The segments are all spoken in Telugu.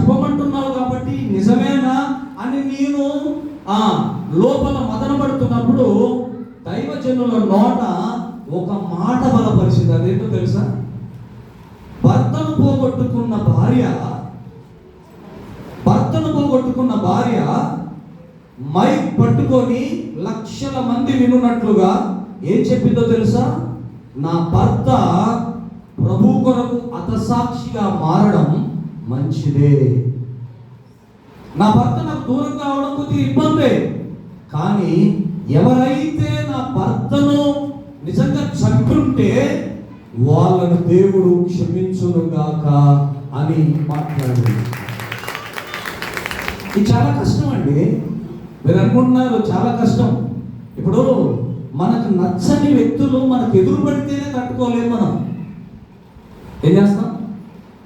చెప్పమంటున్నావు కాబట్టి నిజమేనా అని నేను లోపల మదన పడుతున్నప్పుడు దైవజనుల నోట ఒక మాట బలపరిచింది. అదేంటో తెలుసా? భర్తను పోగొట్టుకున్న భార్య మైక్ పట్టుకొని లక్షల మంది వినున్నట్లుగా ఏం చెప్పిందో తెలుసా? నా భర్త ప్రభు కొరకు హతసాక్షిగా మారడం మంచిదే. నా భర్త నాకు దూరం కావడం కొద్దిగా ఇబ్బందే, కానీ ఎవరైతే నా భర్తను నిజంగా చంపుంటే వాళ్ళను దేవుడు క్షమించునుగాక అని మాట్లాడారు. ఇది చాలా కష్టం అండి. మీరు అనుకుంటున్నారు చాలా కష్టం. ఇప్పుడు మనకు నచ్చని వ్యక్తులు మనకు ఎదురు పడితేనే తట్టుకోలేము. మనం ఏం చేస్తాం?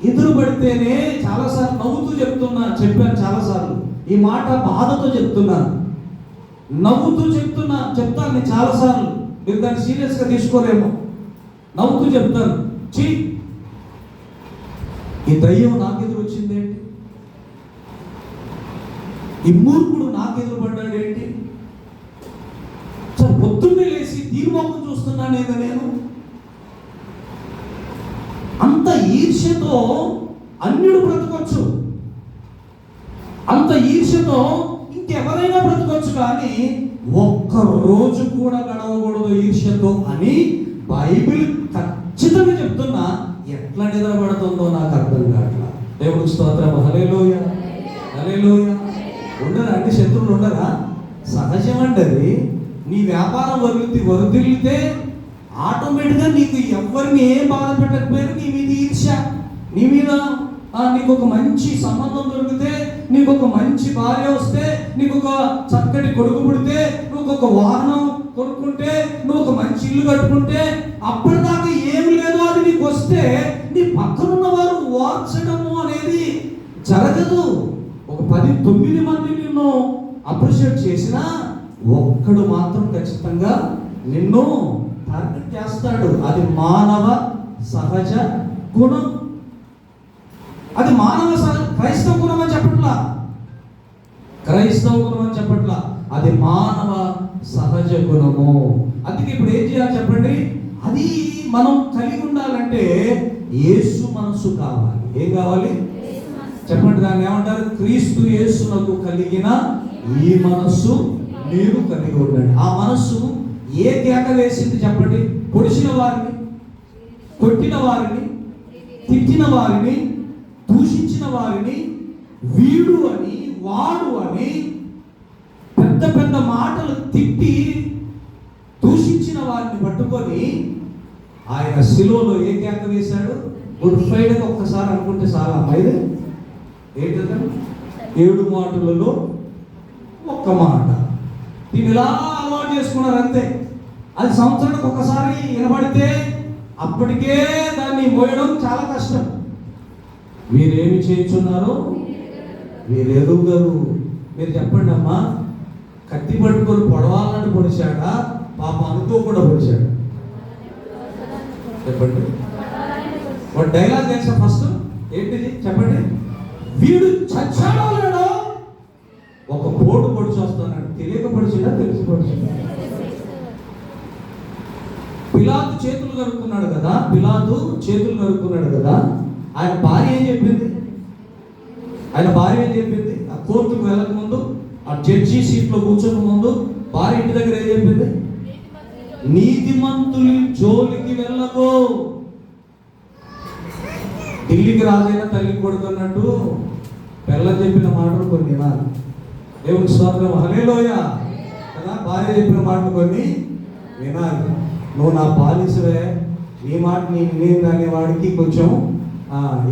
ఎదురు పడితేనే. చాలాసార్లు నవ్వుతూ చెప్పాను చాలాసార్లు. ఈ మాట బాధతో చెప్తున్నాను, నవ్వుతూ చెప్తాను నేను చాలాసార్లు. మీరు దాన్ని సీరియస్గా తీసుకోలేము. నవ్వుతూ చెప్తాను, ఈ దయ్యం నాకెదురు వచ్చిందేంటి, ఈ మూర్ఖుడు నాకెదురు పడ్డాడేంటి, పొద్దున్నే లేచి తీర్మొక్కం చూస్తున్నానేదో నేను. అంత ఈర్ష్యతో అన్యుడు బ్రతకొచ్చు, అంత ఈర్ష్యతో ఇంకెవరైనా బ్రతకొచ్చు, కానీ ఒక్క రోజు కూడా గడవకూడదు ఈర్ష్యతో అని బైబిల్ ఖచ్చితంగా చెప్తున్నా. ఎట్లా నిద్రపడుతుందో నాకు అర్థం కావట్లా. దేవుడికి స్తోత్రం. హల్లెలూయా, హల్లెలూయా. ఉండరా అంటే శత్రువులు ఉండరా? సహజం అండి అది. నీ వ్యాపారం వదిలితే ఆటోమేటిక్గా నీకు ఎవరిని ఏం బాధ పెట్టకపోయినా నీ మీద ఈర్ష్య, నీ మీద నీకు ఒక మంచి సంబంధం దొరికితే, నీకు ఒక మంచి భార్య వస్తే, నీకు ఒక చక్కటి కొడుకు పుడితే, నువ్వు ఒక వాహనం కొనుక్కుంటే, నువ్వు ఒక మంచి ఇల్లు కట్టుకుంటే, అప్పటిదాకా ఏమి లేదో అది నీకు వస్తే నీ పక్కనున్న వారు ఓర్చడము అనేది జరగదు. ఒక 9 మంది నిన్ను అప్రిషియేట్ చేసినా ఒక్కడు మాత్రం ఖచ్చితంగా నిన్ను టార్గెట్ చేస్తాడు. అది మానవ సహజ గుణం. అది క్రైస్తవ గుణం అని చెప్పట్లా, అది మానవ సహజ గుణము. అందుకే ఇప్పుడు ఏం చేయాలి చెప్పండి? అది మనం కలిగి ఉండాలంటే యేసు మనసు కావాలి. ఏం కావాలి చెప్పండి? దాన్ని ఏమంటారు? క్రీస్తు యేసునకు కలిగిన ఈ మనస్సు మీరు కలిగి ఉండండి. ఆ మనస్సు ఏ కేక వేసింది చెప్పండి? పొడిచిన వారిని, కొట్టిన వారిని, తిట్టిన వారిని, దూషించిన వారిని, వీడు అని వాడు అని పెద్ద పెద్ద మాటలు తిట్టి దూషించిన వారిని పట్టుకొని ఆయన శిలువలో ఏ కేక వేశాడు? గుడ్ ఫ్రైడే ఒక్కసారి అనుకుంటే చాలా అమ్మాయిదే ఏంటంటే 7 మాటలలో ఒక్క మాట. దీన్ని ఇలా అలవాటు చేసుకున్నారు అంతే. అది సంవత్సరానికి ఒకసారి వినబడితే అప్పటికే దాన్ని మోయడం చాలా కష్టం. మీరేమి చేయించున్నారో మీరు ఎదుగుతారు. మీరు చెప్పండి అమ్మా, కత్తి పట్టుకొని పొడవాలని పొడిచాడా, పాప అనుకోకుండా పొడిచాడా? చెప్పండి. ఒక డైలాగ్ తెలుసా? ఫస్ట్ ఏంటిది చెప్పండి? వీడు చచ్చాడో లేడో ఒక పోటు పొడిచి వస్తున్నాడు. తెలియక పొడిచిందా, తెలిసి పొడిచిందా? పిలాతు చేతులు కడుక్కున్నాడు కదా. ఆయన భార్య ఏం చెప్పింది? ఆ కోర్టుకు వెళ్ళక ముందు, ఆ జడ్జి సీట్లో కూర్చోక ముందు భార్య ఇంటి దగ్గర ఏం చెప్పింది? నీతిమంతులు జోలికి వెళ్ళకు. ఢిల్లీకి రాజైనా తల్లికి కొడుతున్నట్టు పిల్ల చెప్పిన మాటలు కొన్ని వినాలి. దేవుని స్తోత్రం. హల్లెలూయా కదా. భార్య చెప్పిన మాటలు కొన్ని వినాలి. నువ్వు నా బాలిసవే, నీ మాట నేను అనేవాడికి కొంచెం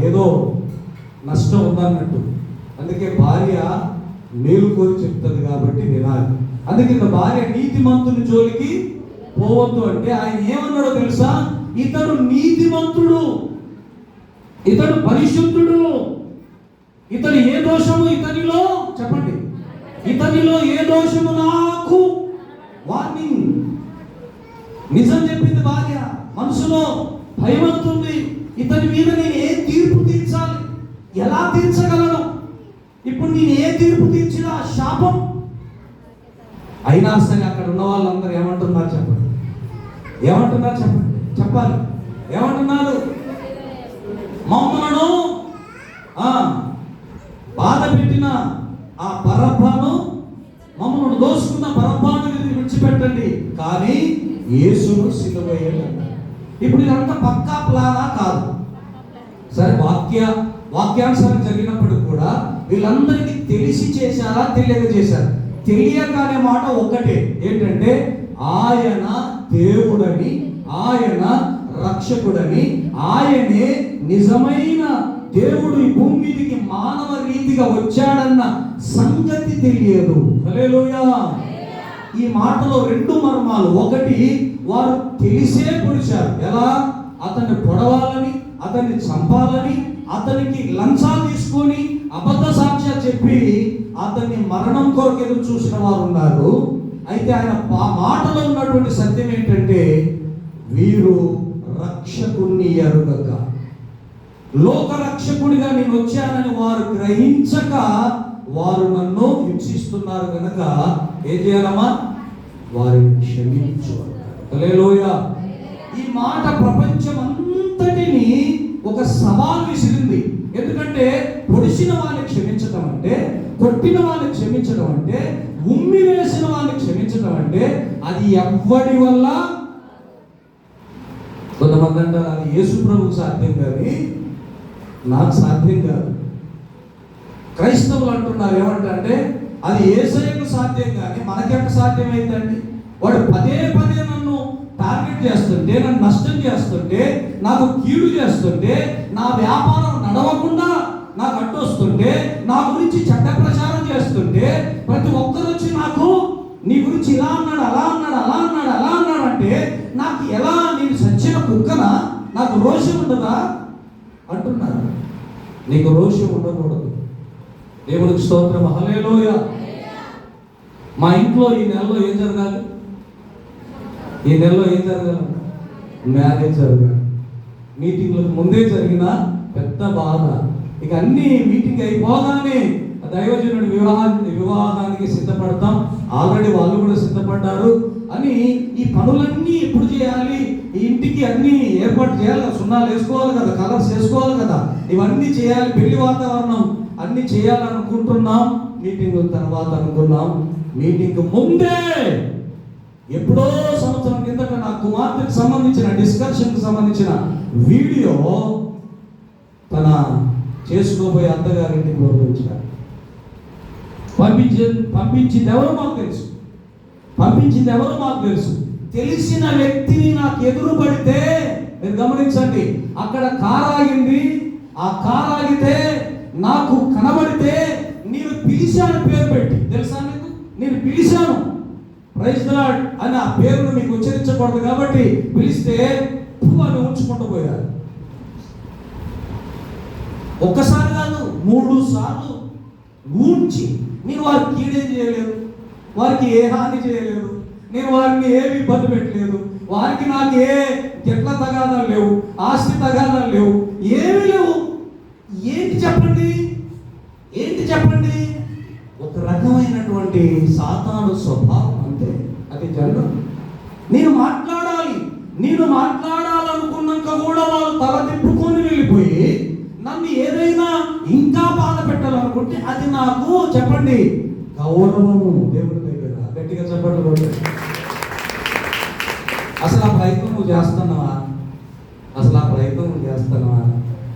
ఏదో నష్టం ఉందన్నట్టు. అందుకే భార్య మేలు కోరి చెప్తుంది కాబట్టి వినాలి. అందుకే భార్య నీతిమంతుని జోలికి పోవద్దు అంటే ఆయన ఏమన్నాడో తెలుసా? ఇతడు నీతిమంతుడు, ఇతడు పరిశుద్ధుడు, ఇతడు ఏ దోషము ఇతనిలో చెప్పండి, ఇతనిలో ఏ దోషము నాకు వార్నింగ్. నిజం చెప్పింది భార్య. మనసులో భయం అవుతుంది, ఇతని మీద నేను ఏ తీర్పు తీర్చాలి, ఎలా తీర్చగలను? ఇప్పుడు నేను ఏ తీర్పు తీర్చినా ఆ శాపం. అయినా సరే అక్కడ ఉన్న వాళ్ళందరూ ఏమంటున్నారు చెప్పండి, ఏమంటున్నారు చెప్పండి, చెప్పాలి. ఏమంటున్నారు? మమ్మలను బాధ పెట్టిన ఆ బరబ్బను, మమ్మల్ని దోసుకున్న బరబ్బను విడిచిపెట్టండి, కానీ యేసును సిలువ వేయండి. ఇప్పుడు ఇదంతా పక్కా ప్లానా కాదు. సరే, వాక్యానుసారం జరిగినప్పుడు కూడా వీళ్ళందరికీ తెలిసి చేశారా, తెలియక చేశారు? తెలియక అనే మాట ఒక్కటే, ఏంటంటే ఆయన దేవుడని, ఆయన రక్షకుడని, ఆయనే నిజమైన దేవుడు ఈ భూమి మీదకి మానవ రీతిగా వచ్చాడన్న సంగతి తెలియదు. హల్లెలూయా. ఈ మాటలో రెండు మర్మాలు. ఒకటి, వారు తెలిసే పొడిచారు. ఎలా? అతన్ని పొడవాలని, అతన్ని చంపాలని, అతనికి లంచాలు తీసుకొని అబద్ధ సాక్ష్యాలు చెప్పి అతన్ని మరణం కొరకు ఎదురు చూసిన వారు ఉన్నారు. అయితే ఆయన మాటలో ఉన్నటువంటి సత్యం ఏంటంటే, వీరు రక్షకుణ్ణి ఎరుగక, లోక రక్షకుడిగా నేను వచ్చానని వారు గ్రహించక వారు నన్ను హింసిస్తున్నారు కనుక ఏం చేయాలమ్మా? వారిని క్షమించు. హల్లెలూయా. ఈ మాట ప్రపంచం అంతటిని ఒక సవాల్ విసిరింది. ఎందుకంటే పొడిచిన వారిని క్షమించడం అంటే, కొట్టిన వారిని క్షమించడం అంటే, ఉమ్మి వేసిన వారిని క్షమించడం అంటే అది ఎవ్వడి వల్ల? కొంతమంది అంటారు అది యేసు ప్రభువుకు సాధ్యం, కానీ నాకు సాధ్యం కాదు. క్రైస్తవులు అంటున్నారు ఏమంటే అది యేసయ్యకు సాధ్యం, కానీ మనకెంత సాధ్యమైందండి? వాడు పదే పదే నన్ను టార్గెట్ చేస్తుంటే, నన్ను నష్టం చేస్తుంటే, నాకు కీడు చేస్తుంటే, నా వ్యాపారం నడవకుండా నాకు అడ్డొస్తుంటే, నా గురించి చెడ్డ ప్రచారం చేస్తుంటే, ప్రతి ఒక్కరు వచ్చి నాకు నీ గురించి ఇలా అన్నాడు, అలా అన్నాడు, అలా అన్నాడు, అలా అన్నాడు అంటే నాకు ఎలా? నేను సచ్చిన కుక్కనా? నాకు రోషం ఉండదా అంటున్నారు. నీకు రోషం ఉండకూడదు. దేవునికి స్తోత్రం. హల్లెలూయా. మా ఇంట్లో ఈ నెలలో ఏం జరగాలి? ఈ నెలలో ఏం జరగాలి? మ్యారేజ్ జరగాలి. మీటింగ్లకు ముందే జరిగిన పెద్ద బాధ. ఇక అన్ని మీటింగ్ అయిపోగానే దైవజనుడి వివాహానికి సిద్ధపడతాం, ఆల్రెడీ వాళ్ళు కూడా సిద్ధపడ్డారు అని ఈ పనులన్నీ ఎప్పుడు చేయాలి? ఈ ఇంటికి అన్ని ఏర్పాటు చేయాలి కదా, సున్నాలు వేసుకోవాలి కదా, కలర్స్ వేసుకోవాలి కదా, ఇవన్నీ చేయాలి, పెళ్లి వాతావరణం అన్ని చేయాలనుకుంటున్నాం. మీటింగ్ తర్వాత అనుకున్నాం, మీటింగ్ ముందే ఎప్పుడో సంవత్సరం కిందట నా కుమార్తెకు సంబంధించిన డిస్కషన్కి సంబంధించిన వీడియో తన చేసుకోబోయే అత్తగారింటికి పంపించారు. పంపించింది ఎవరో మాకు తెలుసు. తెలిసిన వ్యక్తిని నాకు ఎదురు పడితే, మీరు గమనించండి, అక్కడ కారు ఆగింది. ఆ కారు ఆగితే నాకు కనబడితే నేను పిలిచాను, పేరు పెట్టి. తెలుసా మీకు? నేను పిలిచాను, ప్రైజ్ ది లార్డ్ అని. ఆ పేరును మీకు ఉచ్చరించకూడదు కాబట్టి పిలిస్తే అని ఉంచుకుంటూ పోయారు. ఒక్కసారి కాదు, 3 సార్లు ఊంచి. నేను వారికి కీడేం చేయలేదు, వారికి ఏ హాని చేయలేదు, నేను వారిని ఏమి ఇబ్బంది పెట్టలేదు, వారికి నాకు ఏ ఎట్ల తగాదాలు లేవు, ఆస్తి తగాదాలు లేవు, ఏమీ లేవు. ఏంటి చెప్పండి? ఒక రకమైనటువంటి సాతాను స్వభావం అంతే. అది జరగదు. నేను మాట్లాడాలనుకున్నాక కూడా వాళ్ళు తల తిప్పుకొని వెళ్ళిపోయి నన్ను ఏదైనా ఇంకా బాధ పెట్టాలనుకుంటే అది నాకు చెప్పండి గౌరవము. దేవుడి దగ్గర గట్టిగా చెప్పండి. అసలు ఆ ప్రయత్నం నువ్వు చేస్తున్నావా?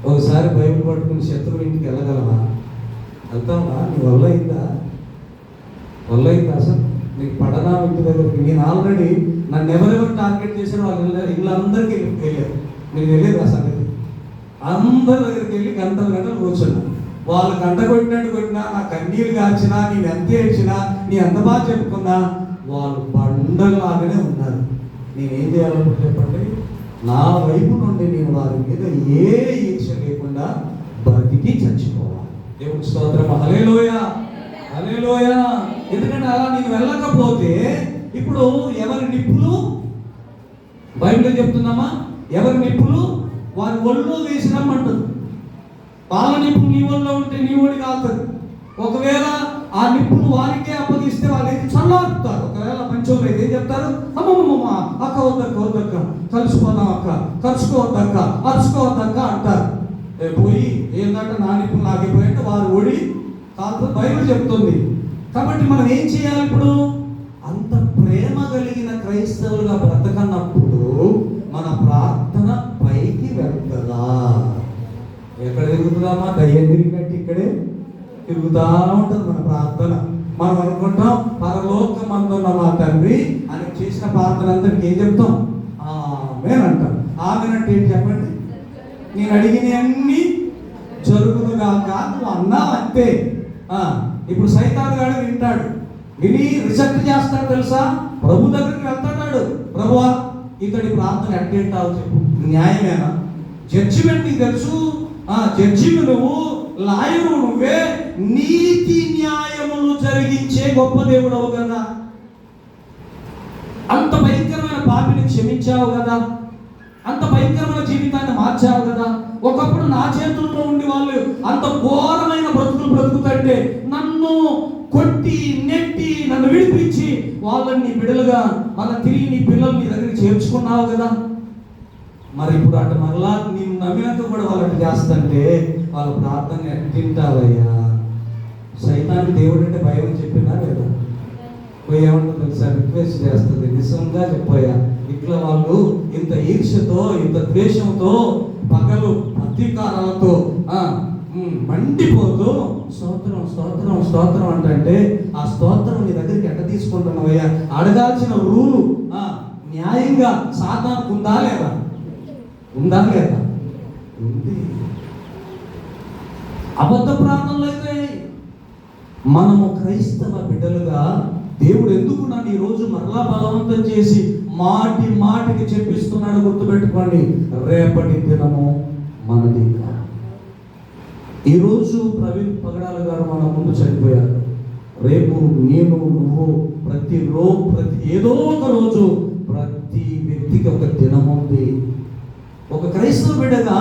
ఒకసారి బైబిల్ పట్టుకుని శత్రువు ఇంటికి వెళ్ళగలవా? వెళ్తావా? నీ వల్ల అయిందా? అసలు నీకు పడనా ఇంటి దగ్గరికి? నేను ఆల్రెడీ నన్ను ఎవరెవరు టార్గెట్ చేశారో వీళ్ళందరికీ వెళ్ళారు. నేను వెళ్ళేది ఆ సంగతి. అందరి దగ్గరికి వెళ్ళి గంటలు కూర్చున్నా. వాళ్ళు గంట కొట్టినా, నా కన్నీళ్ళు కాల్చినా, నేను ఎంత ఏడ్చినా, నేను ఎంత బాగా చెప్పుకున్నా, వాళ్ళు పండగలాగానే ఉన్నారు. నేనేం చేయాలనుకుంటే చెప్పండి, నా వైపు నుండి నేను వారి మీద ఏ ఈర్ష లేకుండా బ్రతికి చచ్చిపోవాలి. దేవుని స్తోత్రం. హల్లెలూయా. ఎందుకంటే అలా నేను వెళ్ళకపోతే ఇప్పుడు ఎవరి నిప్పులు బైబిల్ చెప్తుందమ్మా, ఎవరి నిప్పులు వారి ఒళ్ళు వేసి రమ్మంటుంది. వాళ్ళ నిప్పు నీ ఒళ్ళో ఉంటే నీ ఒడి కాలుతుంది, ఒకవేళ ఆ నిప్పును వారికే అప్పగిస్తే వాళ్ళు ఏది చల్లారుతారు. ఒకవేళ మంచోళ్ళు అయితే ఏం చెప్తారు, అమ్మమ్మ అక్క వద్దక్క కలుసుకోదాం అక్క, కలుసుకోవద్దక్క, అరుచుకోవద్దక్క అంటారు. పోయి ఏంటంటే నా నిప్పులు నాగిపోయింటే వారు ఓడి కాదు బైబిల్ చెప్తుంది. కాబట్టి మనం ఏం చేయాలి ఇప్పుడు? అంత ప్రేమ కలిగిన క్రైస్తవులుగా బ్రతకన్నప్పుడు మన ప్రార్థన పైకి వెళ్తుందా? ఎక్కడ తిరుగుతుందామా? దయ్యం తిరిగినట్టు ఇక్కడే తిరుగుతా ఉంటుంది మన ప్రార్థన. మనం అనుకుంటాం పరలోకమందున్న మా తండ్రి అని చేసిన ప్రార్థన అంతటికి ఏం చెప్తాం? ఆమేన్ అంటాం. ఆమేన్ అంటే ఏంటి చెప్పండి? నేను అడిగినవన్నీ జరుగునుగాక నువ్వు అన్నావు అంతే. ఇప్పుడు సైతాన్ గాడు వింటాడు, విని రిజెక్ట్ చేస్తాడు తెలుసా? ప్రభు దగ్గరికి వెళ్తాడు, ప్రభువా ఇతడి ప్రార్థన ఎట్టేంటావు చెప్పు, న్యాయమేనా? జడ్జిమెంట్ నీకు తెలుసు, జడ్జిమెంట్ నువ్వు, లాయరు నువ్వే, నీతి న్యాయములు జరిగించే గొప్ప దేవుడవు కదా, అంత భయంకరమైన పాపిని క్షమించావు కదా, అంత భయంకరమైన జీవితాన్ని మార్చావు కదా. ఒకప్పుడు నా చేతుల్లో ఉండి వాళ్ళు అంత ఘోరమైన బ్రతుకులు బ్రతుకుతుంటే నన్ను కొట్టి నెట్టి నన్ను విడిపించి వాళ్ళని బిడలుగా మళ్ళీ తిరిగి నీ పిల్లలు నీ దగ్గరికి చేర్చుకున్నావు కదా. మరి ఇప్పుడు అటు మళ్ళా నేను నమ్మినాక కూడా వాళ్ళని చేస్తుంటే వాళ్ళ ప్రార్థన తింటావయ్యా. సైతానికి దేవుడు అంటే భయం అని చెప్పినా లేదా? పోయి ఏమంటో తెలుసా, రిక్వెస్ట్ చేస్తుంది, నిజంగా చెప్పోయా ఇట్లా వాళ్ళు ఇంత ఈర్ష్యతో ఇంత ద్వేషంతో పగలు ప్రతీకారాలతో మండిపోతూ స్తోత్రం స్తోత్రం స్తోత్రం అంటే ఆ స్తోత్రం నీ దగ్గరికి ఎట్ట తీసుకుంటున్నావయ్యా? అడగాల్సిన రూలు న్యాయంగా సాతానికి ఉందా లేదా? ఉందా లేదా? ఉంది. అబద్ధ ప్రార్థనలు అయితే మనము క్రైస్తవ బిడ్డలుగా దేవుడు ఎందుకు నన్ను ఈరోజు మరలా బలవంతం చేసి మాటికి చెప్పిస్తున్నాడు? గుర్తుపెట్టుకోండి, రేపటి దినము మనది కాదు. ఈరోజు ప్రవీణ్ పగడాల గారు మన ముందు చనిపోయారు. రేపు నేను నువ్వు ప్రతి ఏదో ఒక రోజు ప్రతి వ్యక్తికి ఒక దినం ఉంది. ఒక క్రైస్తవ బిడ్డగా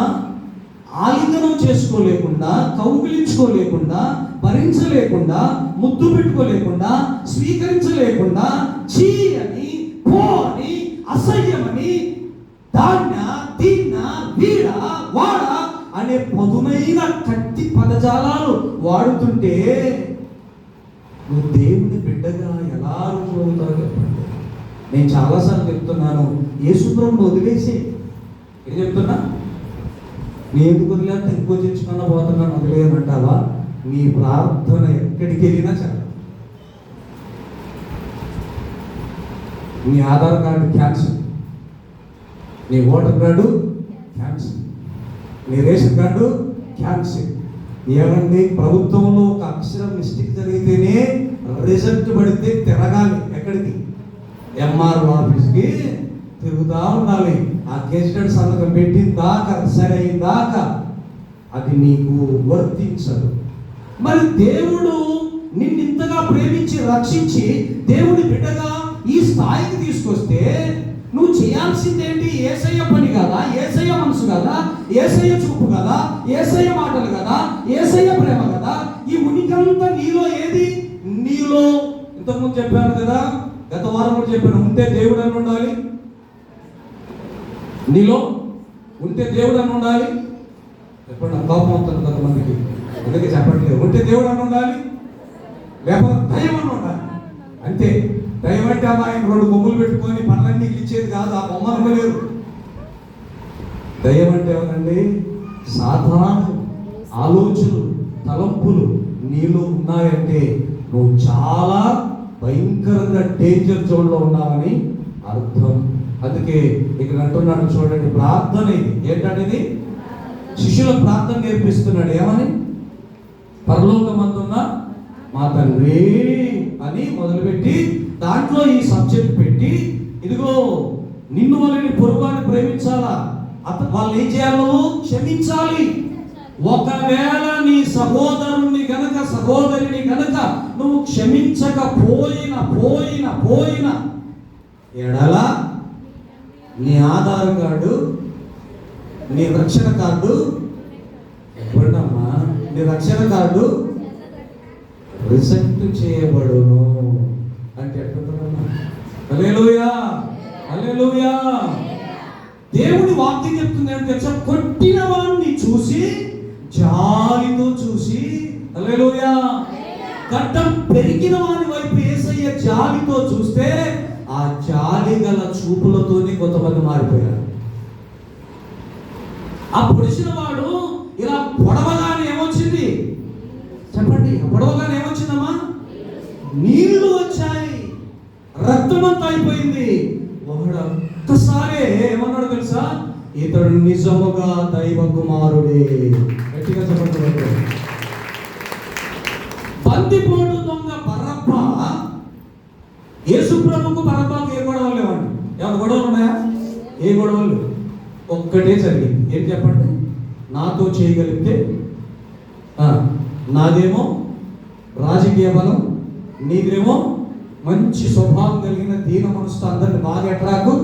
ఆలింగనం చేసుకోలేకుండా, కౌగిలించుకోలేకుండా, భరించలేకుండా, ముద్దు పెట్టుకోలేకుండా, స్వీకరించలేకుండా, చీ అని, పో అని, అసహ్యమని, దాన్న దీన్న వీడ వాడ అనే పదునైన కత్తి పదజాలాలు వాడుతుంటే నువ్వు దేవుని బిడ్డగా ఎలా రుజువుతావు చెప్పండి. నేను చాలాసార్లు చెప్తున్నాను, యేసుప్రభుని వదిలేసి ఏం చెప్తున్నా? నీ ఎందుకు వదిలేస్తే ఇంకో తెచ్చుకున్నా పోతున్నాను వదిలేయమంటావా? నీ ప్రార్థన ఎక్కడికి వెళ్ళినా చాలు. నీ ఆధార్ కార్డు క్యాన్సిల్, నీ ఓటర్ కార్డు క్యాన్సిల్, నీ రేషన్ కార్డు క్యాన్సిల్. ఏమండి, ప్రభుత్వంలో ఒక అక్షరం మిస్టేక్ జరిగితేనే రిజల్ట్ పడితే తిరగాలి. ఎక్కడికి? ఎంఆర్ఓ ఆఫీస్కి తిరుగుతూ ఉండాలి. ఆ గెజిటెడ్ సంతకం పెట్టిన దాకా, సరైన దాకా అది నీకు వర్తించదు. మరి దేవుడు నిన్ను ఇంతగా ప్రేమించి రక్షించి దేవుడి బిడ్డగా ఈ స్థాయికి తీసుకొస్తే నువ్వు చేయాల్సిందేంటి? యేసయ్య పని కదా, యేసయ్య మనసు కదా, యేసయ్య చూపు కదా, యేసయ్య మాటలు కదా, యేసయ్య ప్రేమ కదా. ఈ ఉనికంతా నీలో ఏది? నీలో ఇంతకుముందు చెప్పాను కదా, గత వారం కూడా చెప్పాను, ఉంటే దేవుడు అని ఉండాలి. నీలో ఉంటే దేవుడు అని ఉండాలి. ఎప్పుడు నా కోపం అవుతుంది కొంతమందికి, అందుకే చెప్పట్లేదు. ఉంటే దేవుడు అని ఉండాలి, లేకపోతే దయ్యం అని ఉండాలి. అంతే. దయ్యం అంటే ఆయన రెండు బొమ్మలు పెట్టుకొని పనులన్నీ ఇచ్చేది కాదు, ఆ బొమ్మ అనుకోలేరు. దయ్యం అంటే ఎవరండి? సాధారణ ఆలోచనలు, తలంపులు నీలో ఉన్నాయంటే నువ్వు చాలా భయంకరంగా డేంజర్ జోన్లో ఉన్నావని అర్థం. అందుకే ఇక్కడ అంటున్నాడు చూడండి, ప్రార్థన ఇది ఏంటంటే శిష్యులకు ప్రార్థన నేర్పిస్తున్నాడు. ఏమని? పరలోకమందున్న మా తండ్రి అని మొదలుపెట్టి దాంట్లో ఈ సబ్జెక్ట్ పెట్టి, ఇదిగో నిన్ను వాళ్ళని పొరుగుని ప్రేమించాలా, వాళ్ళు ఏం చేయాలో క్షమించాలి. ఒకవేళ నీ సహోదరుని గనక సహోదరిని గనక నువ్వు క్షమించకపోయిన ఎడల నీ ఆధార్ కార్డు, నీ రక్షణ కార్డు ఎప్పుడమ్మా, నీ రక్షణ కార్డు రిజెక్ట్ చేయబడును అంటే ఎట్లుంటుందమ్మా? హల్లెలూయా, హల్లెలూయా. దేవుడి వాక్యం చెప్తుంది ఏంటో తెలుసా? కొట్టిన వాడిని చూసి జాలితో చూసి, హల్లెలూయా, గడ్డం పెరిగిన వాని వైపు యేసయ్య జాలితో చూస్తే ఆ జాలి గల చూపులతోనే కొంతమంది మారిపోయారు. ఆ పొడిచిన వాడు ఇలా పొడవగానే ఏమొచ్చింది చెప్పండి? పొడవగానే ఏమొచ్చిందమ్మా? నీళ్లు వచ్చాయి, రక్తమంతా అయిపోయింది. వాడు ఒక్కసారే ఏమన్నాడు తెలుసా? ఇతడు నిజముగా దైవ కుమారుడే. గట్టిగా చెప్పండి. బందిపోటు దొంగ బరబ్బా, యేసు ప్రభుకు బరబ్బాకు ఏ గొడవలు లేవండి. ఏమైనా గొడవలు ఉన్నాయా? ఏ గొడవలు? ఒక్కటే జరిగింది. ఏం చెప్పండి? నాతో చేయగలిగితే నాదేమో రాజకీయ బలం, నీదేమో మంచి స్వభావం కలిగిన దీన మనసుతో అందరిని బాగా ఎట్రాకు.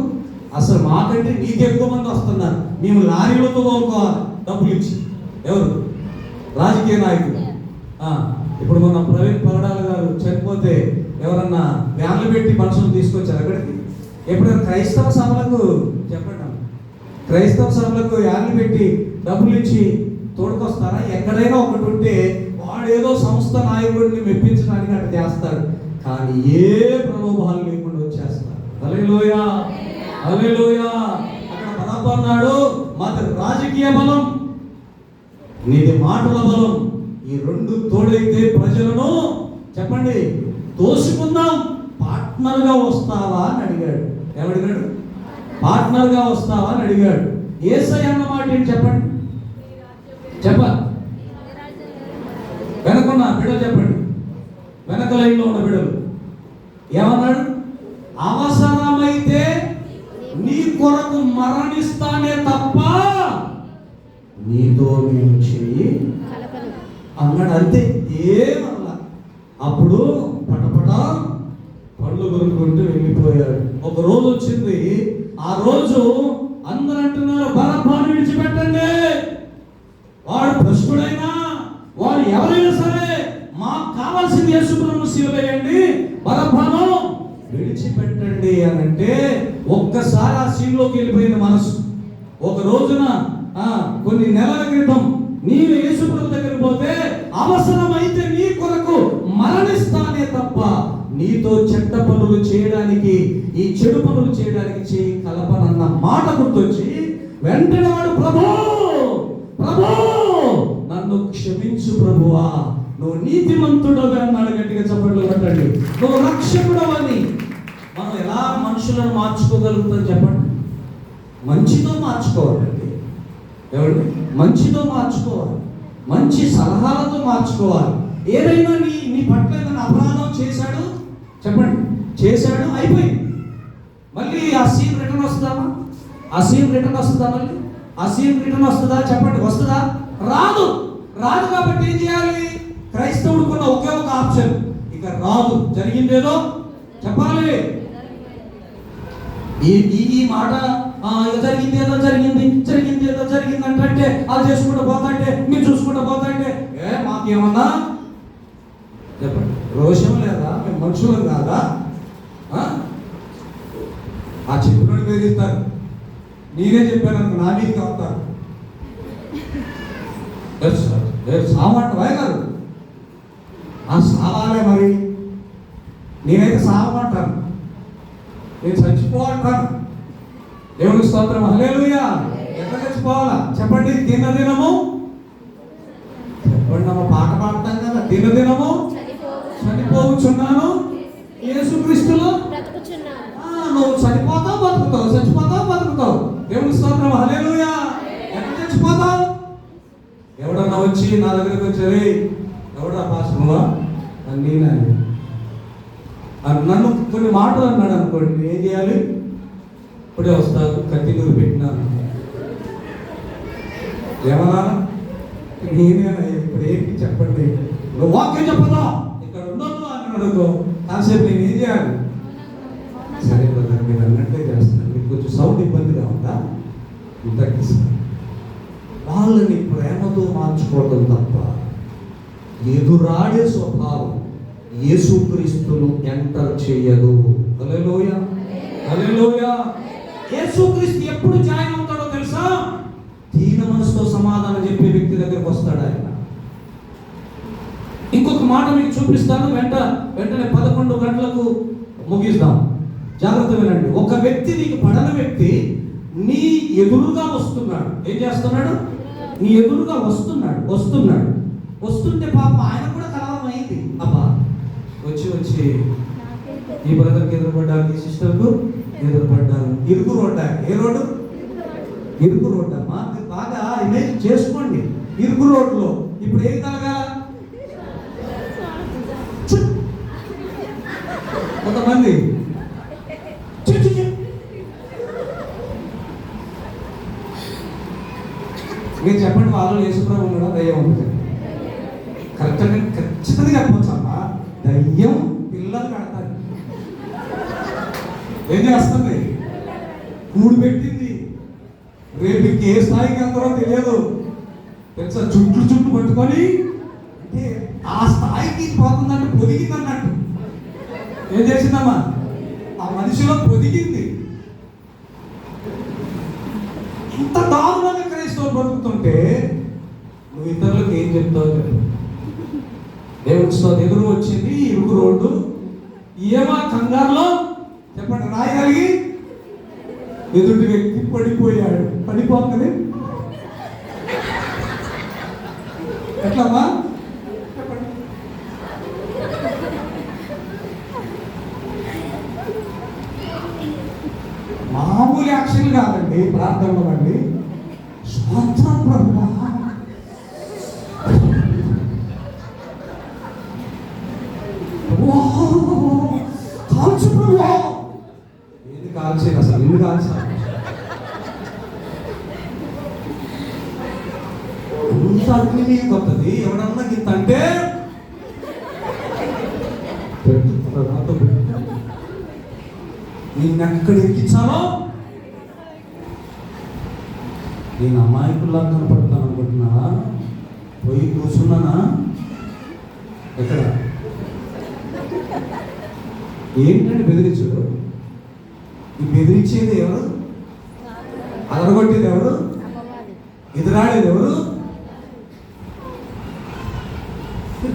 అసలు మాకంటే నీకు ఎక్కువ మంది వస్తున్నారు, మేము లారీలతో తోలుకోవాలి డబ్బులు ఇచ్చి. ఎవరు? రాజకీయ నాయకులు. ఇప్పుడు మన ప్రవీణ్ పగడాల గారు చనిపోతే ఎవరన్నా వ్యాన్లు పెట్టి మనుషులు తీసుకొచ్చారు అక్కడికి? ఎప్పుడైనా క్రైస్తవ సభలకు చెప్పండి, క్రైస్తవ సభలకు వ్యాన్లు పెట్టి డబ్బులు ఇచ్చి తోడుకొస్తారా? ఎక్కడైనా ఒకటి ఉంటే వాడు ఏదో సంస్థ నాయకుడిని మెప్పించడానికి అటు చేస్తాడు, కానీ ఏ ప్రలోభాలు లేకుండా వచ్చేస్తారు. హల్లెలూయా, హల్లెలూయా. అక్కడ బరబ్బా అన్నాడు, మాది రాజకీయ బలం, నీది మాటల బలం, ఈ రెండు తోడైతే ప్రజలను చెప్పండి దోసుకుందాం, పార్ట్నర్గా వస్తావా అని అడిగాడు. ఏమడిగాడు? పార్ట్నర్గా వస్తావా అని అడిగాడు. యేసయ్య అన్న మాట ఏంటి చెప్పండి? చెప్పాలి. వెనకున్న బిడ్డలు చెప్పండి, వెనక లైన్లో ఉన్న బిడ్డలు ఏమన్నాడు? అవసరమైతే నీ కొరకు మరణిస్తానే తప్ప నీతో నేను చెయ్యి అన్నాడు. అంతే, ఏమన్నా. అప్పుడు పటపట పళ్ళు కొనుక్కుంటూ వెళ్ళిపోయాడు. ఒక రోజు వచ్చింది, ఆ రోజు అందరూ అంటున్నారు బరబ్బాను విడిచిపెట్టండి, వాడు భ్రష్టుడైనా వాడు ఎవరైనా సరే మాకు కావాల్సింది యేసు ప్రభువును సిలువేయండి, బరబ్బాను విడిచిపెట్టండి అని అంటే ఒక్కసారి ఆ సీన్లోకి వెళ్ళిపోయింది మనసు. ఒక రోజున కొన్ని నెలల క్రితం నీవు యేసు ప్రభు దగ్గరికి పోతే అవసరమైతే నీ కొరకు మరణిస్తానే తప్ప నీతో చెడ్డ పనులు చేయడానికి, ఈ చెడు పనులు చేయడానికి చేయి కలపనన్న మాట గుర్తొచ్చి వెంటనే వాడు ప్రభు ప్రభు నన్ను క్షమించు ప్రభువా, నువ్వు నీతిమంతుడవి అన్నాడు. గట్టిగా చప్పట్లు కొట్టండి. నువ్వు రక్షకుడవని. మనం ఎలా మనుషులను మార్చుకోగలుగుతాం చెప్పండి? మంచితో మార్చుకోవాలండి. ఎవరు? మంచితో మార్చుకోవాలి, మంచి సలహాలతో మార్చుకోవాలి. ఏదైనా నీ పట్ల ఏదైనా అపరాధం చేశాడు చెప్పండి, చేశాడు, అయిపోయింది. మళ్ళీ ఆ సీన్ రిటర్న్ వస్తుందా? ఆ సీన్ రిటర్న్ వస్తుందా? మళ్ళీ ఆ సీన్ రిటర్న్ వస్తుందా చెప్పండి? వస్తుందా? రాదు. రాదు కాబట్టి ఏం చేయాలి? క్రైస్తవుడుకున్న ఒకే ఒక ఆప్షన్, ఇక రాదు, జరిగిందేదో చెప్పాలి. ఈ మాట జరిగింది ఏదో జరిగింది, జరిగింది ఏదో జరిగింది అంటే అది చేసుకుంటూ పోతాంటే, మీరు చూసుకుంటూ పోతాంటే మాకేమన్నా చెప్పండి, రోషం లేదా? మేము మనుషులం కాదా? ఆ చెప్పినట్టు వేధిస్తారు. నేనే చెప్పాను అనుకో, నా మీదకి అవుతారు. సామంటవా గారు? సావాలే మరి. నేనైతే సావమంటాను, నేను చచ్చిపోవాలంటాను. దేవునికి స్తోత్రం, హల్లెలూయా. ఎట్లా చచ్చిపోవాలా చెప్పండి? దినదినము చెప్పండి అమ్మ, పాట పాడతాం కదా, దినదినము చనిపోవచ్చున్నాను యేసుక్రీస్తులో. నువ్వు చనిపోతావు బతుకుతావు, చచ్చిపోతావు బతుకుతావు. దేవునికి స్తోత్రం, హల్లెలూయా. ఎట్లా చచ్చిపోతావు? ఎవడన్నా వచ్చి నా దగ్గరికి వచ్చారు, ఎవడా పాశ్రమా నేనే నన్ను కొన్ని మాటలు అన్నాడు అనుకోండి, నేను ఏం చేయాలి? ఇప్పుడే వస్తాను, కత్తి నూరు పెట్టినాను, ఏమన్నా నేనే ఇప్పుడు ఏంటి చెప్పండి, నువ్వు వాక్యం చెప్పదా, ఇక్కడ ఉండదు అన్నాడు. కాసేపు నేను ఏం చేయాలి? సరే బ్రదర్, మీరు అన్నట్టే చేస్తాను, మీకు కొంచెం సౌండ్ ఇబ్బందిగా ఉందా, తగ్గిస్తాను. వాళ్ళని ప్రేమతో మార్చుకోవడం తప్ప ఎదురాడే స్వభావం యేసుక్రీస్తును ఎంటర్ చేయదు. హల్లెలూయా, హల్లెలూయా. యేసుక్రీస్తు ఎప్పుడు జాయిన్ అవుతాడో తెలుసా? దీన మనసుతో సమాధానం చెప్పే వ్యక్తి దగ్గరకు వస్తాడు ఆయన. ఇంకొక మాట మీకు చూపిస్తాను, వెంటనే 11 గంటలకు ముగిస్తాం. జాగ్రత్త వినండి. ఒక వ్యక్తి, నీకు పడని వ్యక్తి నీ ఎదురుగా వస్తున్నాడు. ఏం చేస్తున్నాడు? నీ ఎదురుగా వస్తున్నాడు. వస్తుంటే పాప ఆయన కూడా కలవరం అయింది. అబ్బా వచ్చి ఈ బ్రదర్కి ఎదురుపడ్డాను, ఈ సిస్టర్కు ఎదురుపడ్డాను. ఇరుకు రోడ్డా? ఏ రోడ్డు? ఇరుకు రోడ్డు అమ్మా. మీరు బాగా ఇమేజ్ చేసుకోండి. ఇరుకు రోడ్లో ఇప్పుడు ఏం కలగాల? కొంతమంది మీరు చెప్పండి, వాళ్ళు యేసుప్రభు ఉన్నాడా దయ్యం ఉంటుంది? ఖచ్చితంగా చెప్పచ్చు అమ్మా. దయ్యం పిల్లలు కడతారు. ఏం చేస్తుంది? కూడు పెట్టింది. రేపు ఏ స్థాయికి అందరో తెలియదు తెలుసా? చుట్టూ పట్టుకొని అంటే ఆ స్థాయికి పోతుందంటే పొదిగింది అన్నట్టు. ఏం చేసిందమ్మా? ఆ మనిషిలో పొదిగింది. ఇంత దారుణంగా క్రైస్తవులు బతుకుతుంటే నువ్వు ఇతరులకు ఏం చెప్తావు చెప్పు. దేవుడు ఎదురు వచ్చింది ఇరుగు రోడ్డు, ఏమా కంగారులో చెప్పండి రాయగలిగి ఎదుటి వ్యక్తి పడిపోయాడు. పడిపోతుంది ఎట్లమ్మా? చెప్పండి. మామూలు యాక్షన్ కాదండి ప్రార్థనలో అండి. స్తోత్రం ప్రభువా, కాల్చు ప్రభువా. ఏది కాల్చేది అసలు? ఇల్లు కాల్చా? అంత అగ్ని మీకు వస్తుంది. ఎవడన్నా గింత అంటే నిన్నెక్కడ ఎక్కించాలో నేను అమాయకుల్లా కనపడతాను అనుకుంటున్నా. పోయి కూర్చున్నానా? ఎక్కడ? ఏంటంటే బెదిరించుడు? ఈ బెదిరించేది ఎవరు? అదరగొట్టేది ఎవరు? ఎదురాడేది ఎవరు?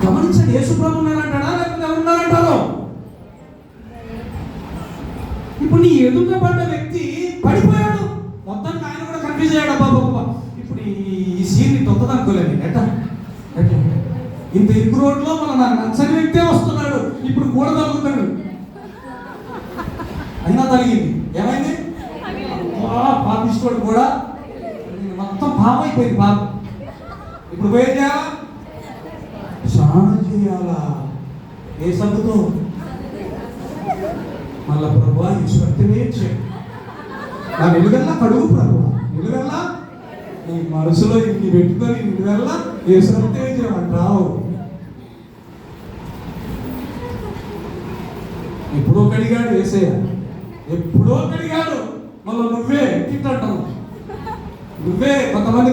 గమనించండి. యేసుప్రభు ఉన్నారంటాడా లేకపోతే ఎవరున్నారంటారో? ఇప్పుడు నీ ఎదురుగా పడ్డ వ్యక్తి పడిపోయాడు. మొత్తానికి ఆయన కూడా కన్ఫ్యూజ్ అయ్యాడు. బాబా ఇప్పుడు ఈ సీన్ తొందర అనుకోలేదు. ఎట్లా ఇంత ఇరుకు రోడ్లో మన నాకు నచ్చని వ్యక్తే వస్తున్నాడు. ఇప్పుడు కూడా తగ్గుతాడు. అయినా తగిలింది. ఏమైంది? పాపిస్తోడు కూడా మొత్తం పాపం అయిపోయింది. పాపం ఇప్పుడు పోయి చేయాలా? స్నానం చేయాలా? ఏ సబ్బుతో? మళ్ళా ప్రభువా ఈ స్వత్యమే నా నిలువెల్లా కడుగు ప్రభువా, నిలువెల్లా నీ మనసులో ఇన్ని పెట్టుకొని నిలువెల్లా ఏ సత్యమే చేయమంటావు. ఎప్పుడో కడిగాడు ఏసయ్య, ఎప్పుడో కడిగాడు. మళ్ళీ నువ్వే తిట్టంటావు. నువ్వే కొంతమంది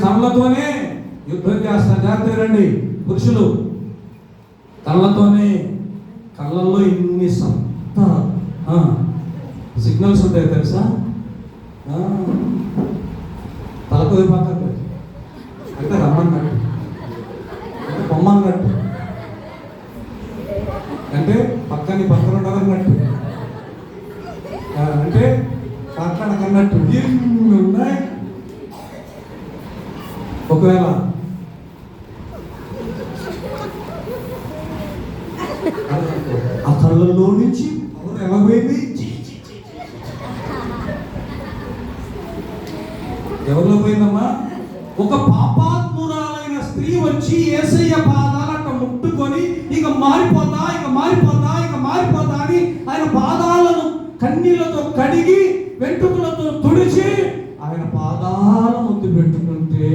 కళ్ళతోనే యుద్ధం చేస్తారు. జాగ్రత్త రండి పురుషులు. కళ్ళల్లో ఇన్ని సిగ్నల్స్ ఉంటాయి తెలుసా? తలకొది పక్కన అంటే రమ్మన్నట్టు, అంటే పొమ్మన్నట్టు, అంటే పక్కన ఉండదన్నట్టు, అంటే పక్కనకన్నట్టు ఇన్ని ఉన్నాయి. ఒకవేళ ఆ కళ్ళల్లో నుంచి ఎలా పోయింది? ఎవరిలో పోయిందమ్మా? ఒక పాపాత్మురాలైన స్త్రీ వచ్చి యేసయ్య పాదాలట ముట్టుకొని ఇక మారిపోతా అని ఆయన పాదాలను కన్నీళ్లతో కడిగి వెంట్రుకలతో తుడిచి ఆయన పాదాల ముందు పెట్టుకుంటే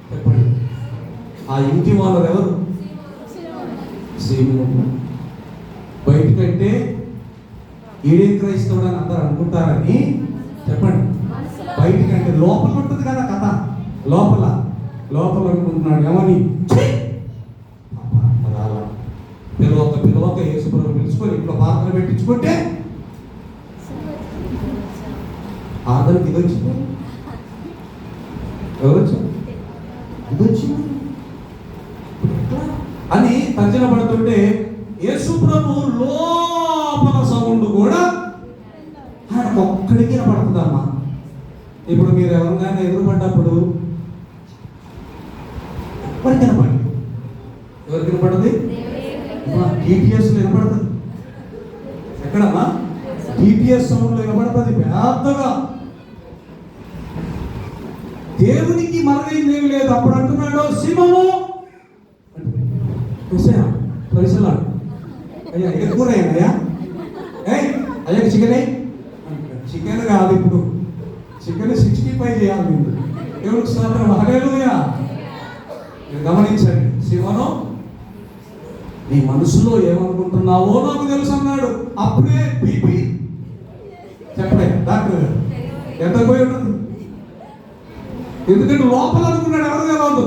చెప్పండి ఆ ఇంటి వాళ్ళు ఎవరు? సీమోను. బయటకంటే ఈడే క్రైస్తవుడు అని అందరూ అనుకుంటారని చెప్పండి. బయటకంటే లోపల ఉంటుంది కదా కథ. లోపల అనుకుంటున్నాడు ఏమని? పిలవక యేసుప్రభుని పిలుచుకొని ఇంట్లో ప్రార్థన పెట్టించుకుంటే ఆదరికి ఇది వచ్చింది. ఎవరు వచ్చారు? ఇది వచ్చింది అని తర్జన పడుతుంటే యేసుప్రభు లోపల సౌండ్ కూడా ఆయన ఒక్కడికి వినపడుతుందమ్మా. ఇప్పుడు మీరు ఎవరినైనా ఎదురుపడ్డప్పుడు ఎవరికి వినపడి ఎవరికి వినపడుతుంది? టీటీఎస్లో వినపడుతుంది. ఎక్కడమ్మా? టీటీఎస్ సౌండ్లో వినపడుతుంది పెద్దగా. దేవునికి మరణం ఏమి లేదు. అప్పుడు అంటున్నాడు సీమను పరిసలాడు అయ్యా ఎక్కువ అయ్యా అయ్యా చికెన్ కాదు, ఇప్పుడు చికెన్ 65 చేయాలి. మీరు దేవుడికి స్తోత్రం. హల్లెలూయా. గమనించండి, శివను నీ మనసులో ఏమనుకుంటున్నావో నాకు తెలుసు అన్నాడు. అప్పుడే బీపీ చెప్పలే డాక్టర్ గారు ఎంత పోయి ఉంటుంది. ఎందుకంటే లోపల అనుకున్నాడు, ఎవరు తెలవదు.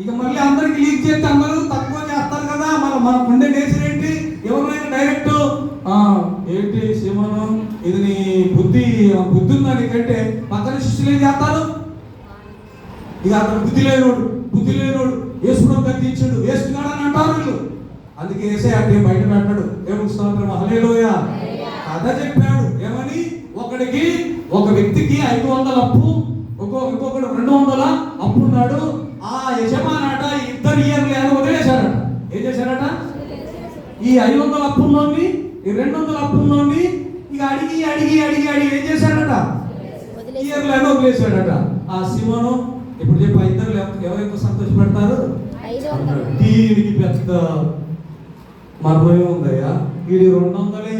ఇక మళ్ళీ అందరికి లీక్ చేస్తే అందరూ తక్కువ చేస్తారు కదా. మన ఉండే నేచర్ ఏంటి? ఎవరైనా డైరెక్ట్ ఏంటి శివను ఇది నీ బుద్ధి ఉందా నీకంటే పక్కన శిష్యులు ఏం చేస్తారు? ఇక అతను బుద్ధి లేనోడు యేసుప్రభు గద్దించాడు, వేస్తున్నాడు అని అంటారు వీళ్ళు. అందుకే యేసే అంటే బయట పెట్టాడు. దేవునికి స్తోత్రం. హల్లెలూయా. కథ చెప్పాడు. ఏమని? ఒక వ్యక్తికి 500 అప్పు, ఇంకొకడు 200 అప్పు ఉన్నాడు. ఆ యజమానట 2 ఇయర్లు అని వదిలేశారట. ఏం చేశారట? ఈ 500 అప్పుల్లోని ఈ 200 అప్పుల్లోని ఇక అడిగి ఏం చేశాడట? ఇయర్లు అని వదిలేశాడట. ఆ శివను ఇప్పుడు చెప్పి 5 ఎవరైతే సంతోషపడతారు? దీనికి పెద్ద మర్మమే ఉందయ్యా, వీడి 200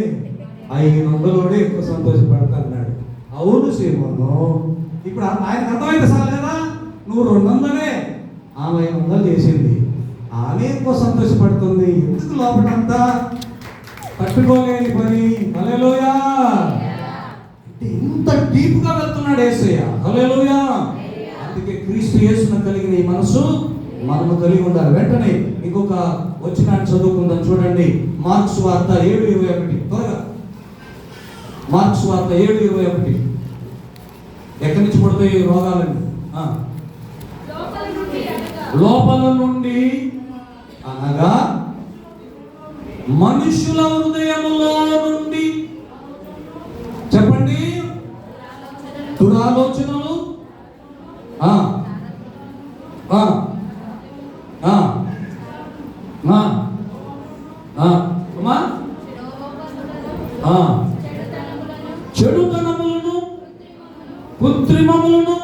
500 ఎక్కువ సంతోషపడతాడు. అవును శివను, ఇప్పుడు ఆయనకు అర్థమైతే చాలు కదా, నువ్వు 200 ఆమె 500 చేసింది, ఆమె ఎక్కువ సంతోషపడుతుంది. ఎందుకు లోపలంతా తట్టుకోలేని పని? హల్లెలూయా. ఇంత డీప్ గా వెళ్తున్నాడు యేసయ్య. హల్లెలూయా. అందుకే క్రీస్తు యేసును కలిగిన ఈ మనసు మనము కలిగి ఉండాలి. వెంటనే ఇంకొక వచనాన్ని చదువుకుందాం. చూడండి, మార్క్స్ వార్త 7:21. త్వరగా మార్క్స్ వార్త 7:21. ఎక్కడి నుంచి పుడతాయి రోగాలని? లోపల నుండి అనగా మనుషుల హృదయములో నుండి. చెప్పండి. దురాలోచనలు, చెడుతనములను, కృత్రిమములను,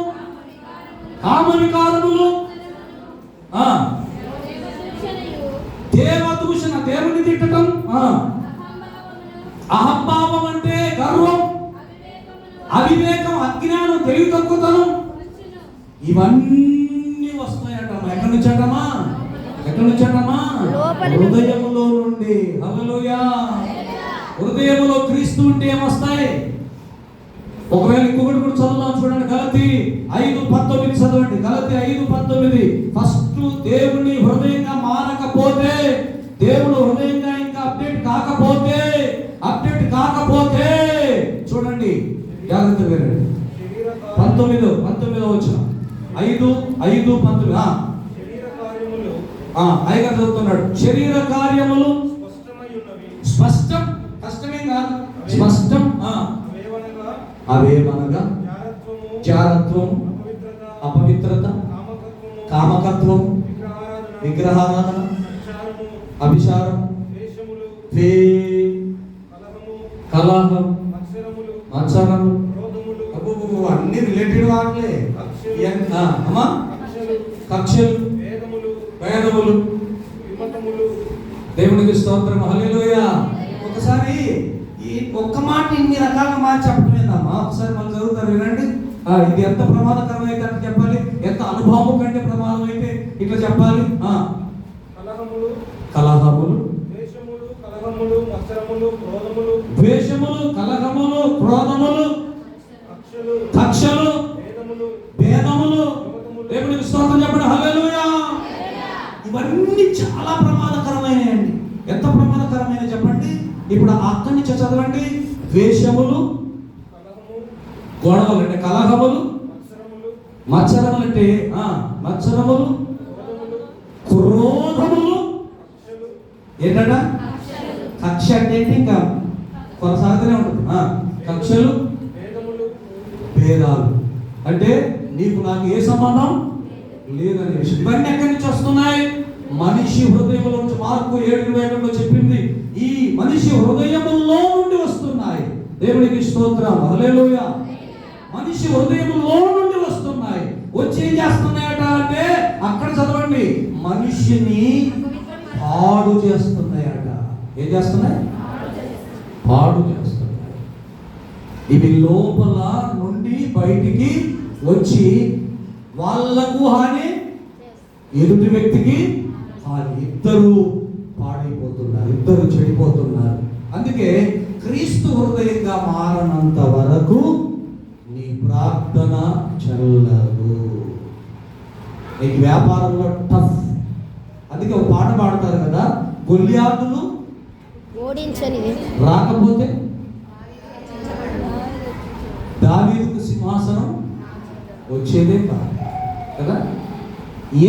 కామవికారములు, దేవదూషణ, దేవుని తిట్టడం, అహంభావం అంటే గర్వం, అవివేకం, అజ్ఞానం, తెలివి తక్కువతనం, ఇవన్నీ వస్తాయట. ఎక్కడి నుంచి అంటమా? హృదయములో నుండి. హల్లెలూయా. హృదయములో క్రీస్తు ఉంటే ఏమొస్తాయి? ఒకవేళ ఇంకొకటి కూడా చదువుదాం. చూడండి, గలతీ 5:19 చదవండి. గలతీ 5:19. ఫస్ట్ దేవుని హృదయంగా మారకపోతే, దేవుడు హృదయంగా ఇంకా అప్డేట్ కాకపోతే చూడండి, జాగ్రత్త వినండి. 19 వచ్చిన 5:19. అయ్యగారు చదువుతున్నాడు. శరీర కార్యములు స్పష్టం, కష్టమేం కాదు, స్పష్టం. అవేమనగా జారత్వం, అపవిత్రత, కామకత్వం, విగ్రహారాధన, అభిచారం, కలహం, మత్సరము, అన్ని రిలేటెడ్ వాటిలే. కక్షలు, వేదములు, దేవునికి స్తోత్రం. హల్లెలూయా. ఒకసారి ఈ ఒక్క మాట ఇన్ని రకాలుగా మాట చెప్పడం ఏందమ్మా? ఒకసారి మనం చదువుతారు, వినండి. ఇది ఎంత ప్రమాదకరం అయితే అంటే చెప్పాలి, ఎంత అనుభవం కంటే ప్రమాదం అయితే ఇట్లా చెప్పాలి. కలహములు, ద్వేషములు, కలహములు, క్రోధములు, కక్షలు, భేదములు. దేవునికి స్తోత్రం చెప్పండి. హల్లెలూయా. ఇవన్నీ చాలా ప్రమాదకరమైనవి. ఎంత ప్రమాదకరమైన చెప్పండి. ఇప్పుడు అక్కడి నుంచి చదవండి. ద్వేషములు, గొడవలు అంటే కలహములు, మత్సరములు అంటే మత్సరములు, క్రోధములు, ఏంటట కక్ష అంటే ఇంకా కొనసాగుతూనే ఉంటుంది. కక్షలు, భేదాలు అంటే నీకు నాకు ఏ సంబంధం లేదనే విషయం. ఇవన్నీ ఎక్కడి నుంచి వస్తున్నాయి? మనిషి హృదయంలో నుంచి. మార్కు 7:22 చెప్పింది, ఈ మనిషి హృదయములో నుండి వస్తున్నాయి. దేవునికి స్తోత్రం, హల్లెలూయా. మనిషి హృదయములో నుండి వస్తున్నాయి. వచ్చి ఏం చేస్తున్నాయట అంటే అక్కడ చదవండి, మనిషిని పాడు చేస్తున్నాయట. ఏం చేస్తున్నాయి? పాడు చేస్తున్నాయి. ఇవి లోపల నుండి బయటికి వచ్చి వాళ్ళకు హాని, ఎదుటి వ్యక్తికి హాని. ఇద్దరు పాడైపోతున్నారు, ఇద్దరు చెడిపోతున్నారు. అందుకే క్రీస్తు హృదయంగా మారనంత వరకు నీ ప్రార్థన చెల్లదు. నీకు వ్యాపారంలో టఫ్. అందుకే ఒక పాట పాడతారు కదా, గొల్లియాతును ఓడించని రాకపోతే దావీదుకు సింహాసనం వచ్చేదే కాదు కదా.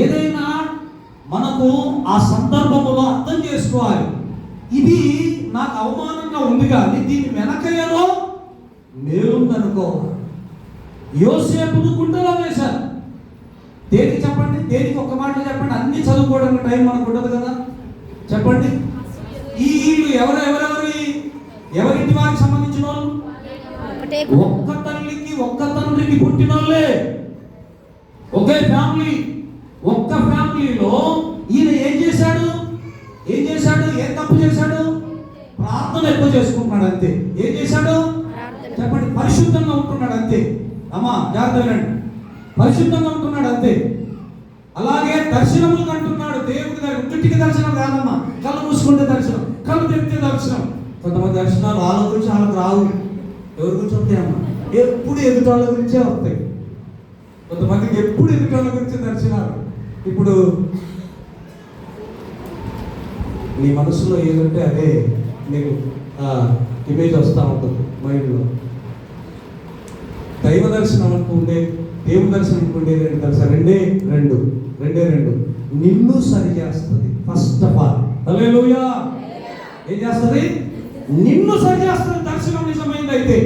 ఏదైనా మనకు ఆ సందర్భంలో అర్థం చేసుకోవాలి. ఇది నాకు అవమానంగా ఉంది కానీ దీని వెనక ఏదో మేలుందనుకోవాలి. యోసేపును గుంటలో వేశారు. దేనికి చెప్పండి? దేనికి ఒక్క మాట చెప్పండి. అన్ని చదువుకోవడానికి టైం మనకు ఉండదు కదా. చెప్పండి. ఈ ఎవరింటి వారికి సంబంధించిన వాళ్ళు? ఒక్క తల్లికి ఒక్క తండ్రికి పుట్టిన వాళ్ళే. ఒకే ఫ్యామిలీ. ఒక్క ఫ్యామిలీలో ఈయన ఏం చేశాడు? ఏం తప్పు చేశాడు? ప్రార్థన ఎక్కువ చేసుకుంటున్నాడు అంతే. ఏం చేశాడు చెప్పండి? పరిశుద్ధంగా ఉంటున్నాడు అంతే. అమ్మా జాగ్రత్త వినండి. పరిశుద్ధంగా ఉంటున్నాడు అంతే. అలాగే దర్శనములు కంటున్నాడు. దేవుడి దగ్గర చుట్టికి దర్శనం కాదమ్మా. కళ్ళు మూసుకుంటే దర్శనం, కళ్ళు తెరిస్తే దర్శనం. కొంతమంది దర్శనాలు వాళ్ళ గురించి వాళ్ళకి రావు. ఎవరి గురించి వస్తాయమ్మా? ఎప్పుడు ఎదుటాళ్ళ గురించే వస్తాయి. కొంతమందికి ఎప్పుడు ఎదుటాళ్ళ గురించే దర్శనాలు. ఇప్పుడు నీ మనసులో ఏదంటే అదే నీకు ఇమేజ్ వస్తూ ఉంటుంది మైండ్లో. దైవ దర్శనం అనుకుంటే, దేవుని దర్శనం అనుకుంటే తెలుసా? రెండే రెండు నిన్ను సరి చేస్తుంది. ఫస్ట్ ఆఫ్ ఆల్ హల్లెలూయా. ఏం చేస్తుంది? నిన్ను సరి చేస్తుంది. దర్శనం నిజమైంది అయితే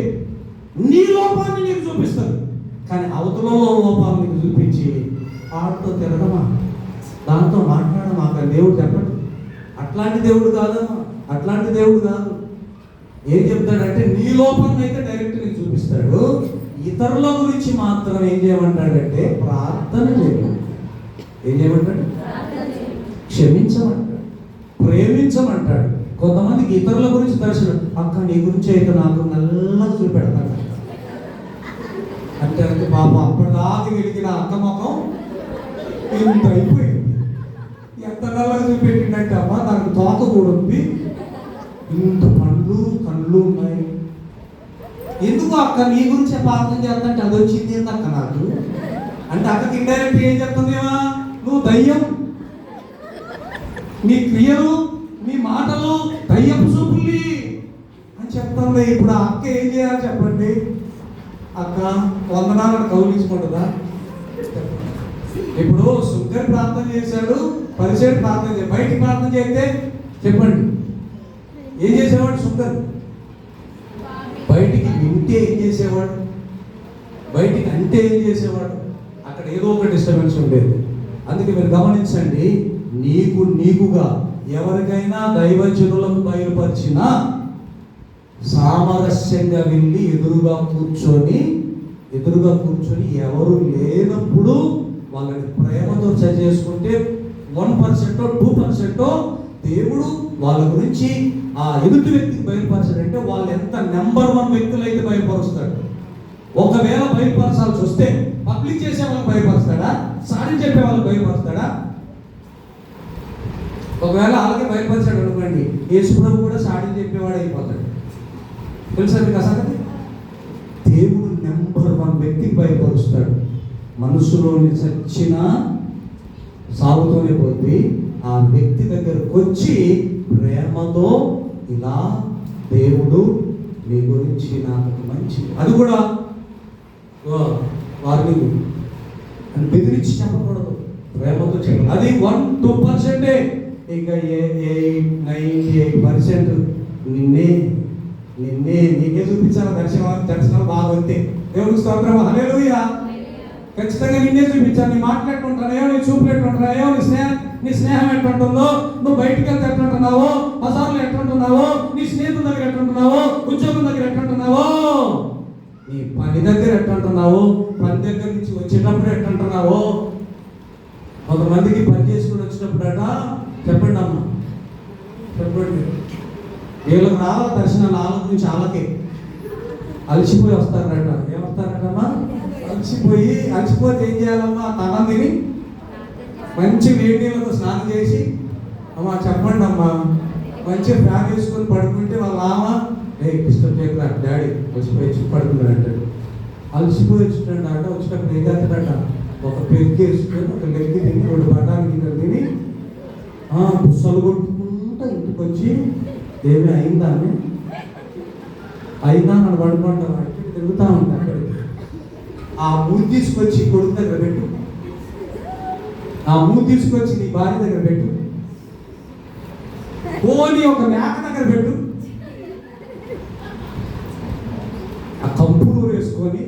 నీ లోపాన్ని నీకు చూపిస్తుంది. కానీ అవతల లోపాలు నీకు చూపించి వాటితో తిరగమా, దాంతో మాట్లాడమా కానీ దేవుడు చెప్పడు. అట్లాంటి దేవుడు కాదమ్మా, అట్లాంటి దేవుడు కాదు. ఏం చెప్తాడంటే నీ లోపాన్ని అయితే డైరెక్ట్ నీకు చూపిస్తాడు. ఇతరుల గురించి మాత్రం ఏం చేయమంటాడంటే ప్రార్థన చేయమంటాడు. ఏం చేయమంటాడు? క్షమించమంటాడు, ప్రేమించమంటాడు. కొంతమందికి ఇతరుల గురించి దర్శనం, అక్క నీ గురించి అయితే నాకు నల్లగా చూపెడతాడు అంటే అంటే పాప అప్పటిదాకా వెలిగిన అక్క ముఖం ఇంత అయిపోయింది. ఎంత నల్లగా చూపెట్టిందంటే అమ్మ నాకు తోక కూడా ఉంది, ఇంత కళ్ళు ఉన్నాయి. ఎందుకు అక్క నీ గురించే ప్రార్థన చేస్తంటే అది వచ్చింది ఏంది అక్క నాకు అంటే అక్కకి ఇండైరెక్ట్ ఏం చెప్తుందేమా? నువ్వు దయ్యం, నీ క్రియలు నీ మాటలు దయ్యపు చూపుల్ని అని చెప్తుంది. ఇప్పుడు ఆ అక్క ఏం చేయాలి చెప్పండి? అక్క వందనాలను కౌలించుకుంటుందా? ఇప్పుడు సుంకర్ ప్రార్థన చేశాడు, పరిచయం ప్రార్థన చేశాడు, బయటికి ప్రార్థన చేస్తే చెప్పండి ఏం చేసేవాడు? సుంకర్ బయటికి వింటే ఏం చేసేవాడు? బయటికి అంటే ఏం చేసేవాడు? అక్కడ ఏదో ఒక డిస్టర్బెన్స్ ఉండేది. అందుకే మీరు గమనించండి, నీకుగా ఎవరికైనా దైవజనులకు బయలుపరిచినా సామరస్యంగా వెళ్ళి ఎదురుగా కూర్చొని ఎవరు లేనప్పుడు వాళ్ళని ప్రేమతో చేసుకుంటే 1% 2% దేవుడు వాళ్ళ గురించి ఆ ఎదుటి వ్యక్తికి బయలుపరచాడంటే వాళ్ళు ఎంత నెంబర్ 1 వ్యక్తులు అయితే బయలుపరుస్తాడు. ఒకవేళ బయలుపరచాల్సి వస్తే పబ్లిక్ చేసే వాళ్ళకి బయలుపరుస్తాడా? సారీ చెప్పే వాళ్ళకి బయలుపరుస్తాడా? ఒకవేళ అలాగే బయలుపరిచాడు అనుకోండి, యేసుప్రభు కూడా సాటి చెప్పేవాడు అయిపోతాడు. తెలుసా మీకు అసలు? దేవుడు నెంబర్ 1 వ్యక్తికి బయలుపరుస్తాడు. మనసులోని చచ్చిన సాగుతూనే పోద్ది. ఆ వ్యక్తి దగ్గరకు వచ్చి ప్రేమతో ఇలా దేవుడు మీ గురించి నాకు మంచి, అది కూడా వారిని బెదిరించి చెప్పకూడదు, ప్రేమతో చెప్పాలి. అది 1-2%. ఇక 98% నిన్నే నీకే చూపించాలి. దర్శనాలు బాగా వస్తే దేవుడికి స్తోత్రం, హల్లెలూయా. ఖచ్చితంగా నిన్నే చూపించాను. నీ మాటలు ఎట్టుంటున్నాయో, నీ చూపులు ఎట్టుంటున్నాయో, నీ స్నేహం ఎట్టుంటుందో, నువ్వు బయటికి వెళ్తే ఎట్టుంటున్నావో, బజార్లో ఎట్టుంటున్నావో, నీ స్నేహితుల దగ్గర ఎట్టుంటున్నావో, ఉద్యోగం దగ్గర ఎట్టుంటున్నావో, నీ పని దగ్గర ఎట్టుంటున్నావో, పని దగ్గర నుంచి వచ్చేటప్పుడు ఎట్టుంటున్నావో. కొంతమందికి పని చేసుకుని వచ్చినప్పుడట, చెప్పండి అమ్మ, చెప్పండి, వీళ్ళకి రావాలి దర్శనాలు, వాళ్ళ నుంచి వాళ్ళకే అలసిపోయి వస్తారట. ఏమొస్తారటమ్మా? అలసిపోతే ఏం చేయాలమ్మా? తనం తిని మంచి వేడి నీళ్ళతో స్నానం చేసి, అమ్మా చెప్పండి అమ్మా, మంచిగా ఫ్యాన్ వేసుకొని పడుకుంటే వాళ్ళ ఆమె డిస్టర్బ్ చేయకుండా డాడీ వచ్చిపోయి పడుకున్నాడు అంటాడు. అలసిపోయి వచ్చినాడట. వచ్చినప్పుడు ఏం చేస్తాడట, ఒక పెగ్గు వేసుకొని ఒక లెగ్గి తిని 2 బఠానీ గిన్నెలు తిని పుస్తలు కొట్టుకుంటా ఇంటికి వచ్చి ఏమీ అయిందా నన్ను పడుకుంటాను తిరుగుతూ ఉంటాడు. ఆ మూతి తీసుకొచ్చి కొడుకు దగ్గర పెట్టు, ఆ మూతి తీసుకొచ్చి నీ భార్య దగ్గర పెట్టు, పోనీ ఒక మేక దగ్గర పెట్టు, ఆ కంపులు వేసుకొని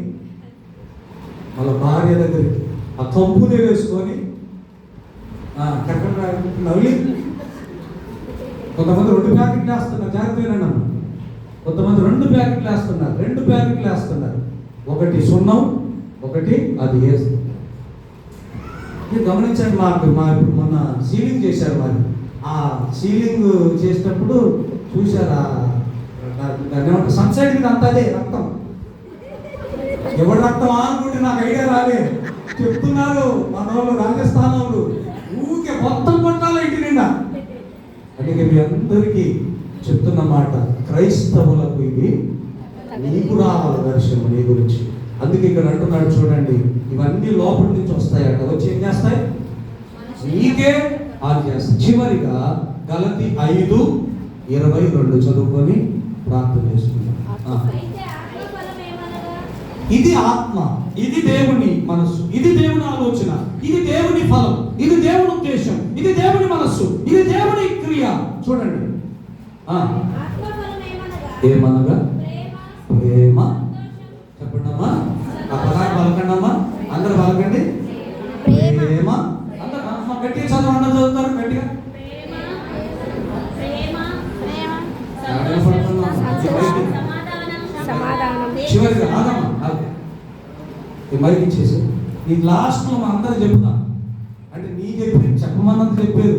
వాళ్ళ భార్య దగ్గరికి ఆ కంపులు వేసుకొని నవ్వి కొంతమంది 2 ప్యాకెట్లు వేస్తున్నారు. జాగ్రత్తగా కొంతమంది 2 ప్యాకెట్లు వేస్తున్నారు, 2 ప్యాకెట్లు వేస్తున్నారు. ఒకటి సున్నం, ఒకటి అది వేస్తుంది. గమనించండి. ఇప్పుడు మొన్న సీలింగ్ చేశారు. మరి ఆ సీలింగ్ చేసేటప్పుడు చూసారా, సన్సైడ్ మీద అంతా అదే రక్తం. ఎవరి రక్తం అనుకుంటే నాకు ఐడియా రాలే. చెప్తున్నారు మన వాళ్ళు, రాజస్థాన్ వాళ్ళు, ఊరికే మొత్తం కొట్టాలి ఇంటి నిండా. అందుకే మీ అందరికీ చెప్తున్న మాట, క్రైస్తవులకు ఇది నీకు రావాలి దర్శనం నీ గురించి. అందుకే ఇక్కడ అంటున్నాడు చూడండి, ఇవన్నీ లోపల నుంచి వస్తాయట. వచ్చి ఏం చేస్తాయి? నీకే ఆది చేస్తాయి. చివరిగా గలతీ 5:22 చదువుకొని ప్రార్థన చేసుకుంటాం. ఇది ఆత్మ, ఇది దేవుని మనస్సు, ఇది దేవుని ఆలోచన, ఇది దేవుని ఫలం, ఇది దేవుని ఉద్దేశం, ఇది దేవుని మనస్సు, ఇది దేవుని క్రియ. చూడండి, ఏమనగా ప్రేమ. చెప్పండి అమ్మా, ఆ పదాన్ని పలకండి అమ్మా, అందరూ పలకండి. ప్రేమ. అందరూ గట్టిగా చదవండి, చదువుతారు గట్టిగా. చివరిగా ఆగమ్మా, ఈ మైక్ ఇచ్చేసి ఈ లాస్ట్లో మా అందరూ చెప్తాం. అంటే నీ చెప్పి చెప్పమన్నంత చెప్పారు,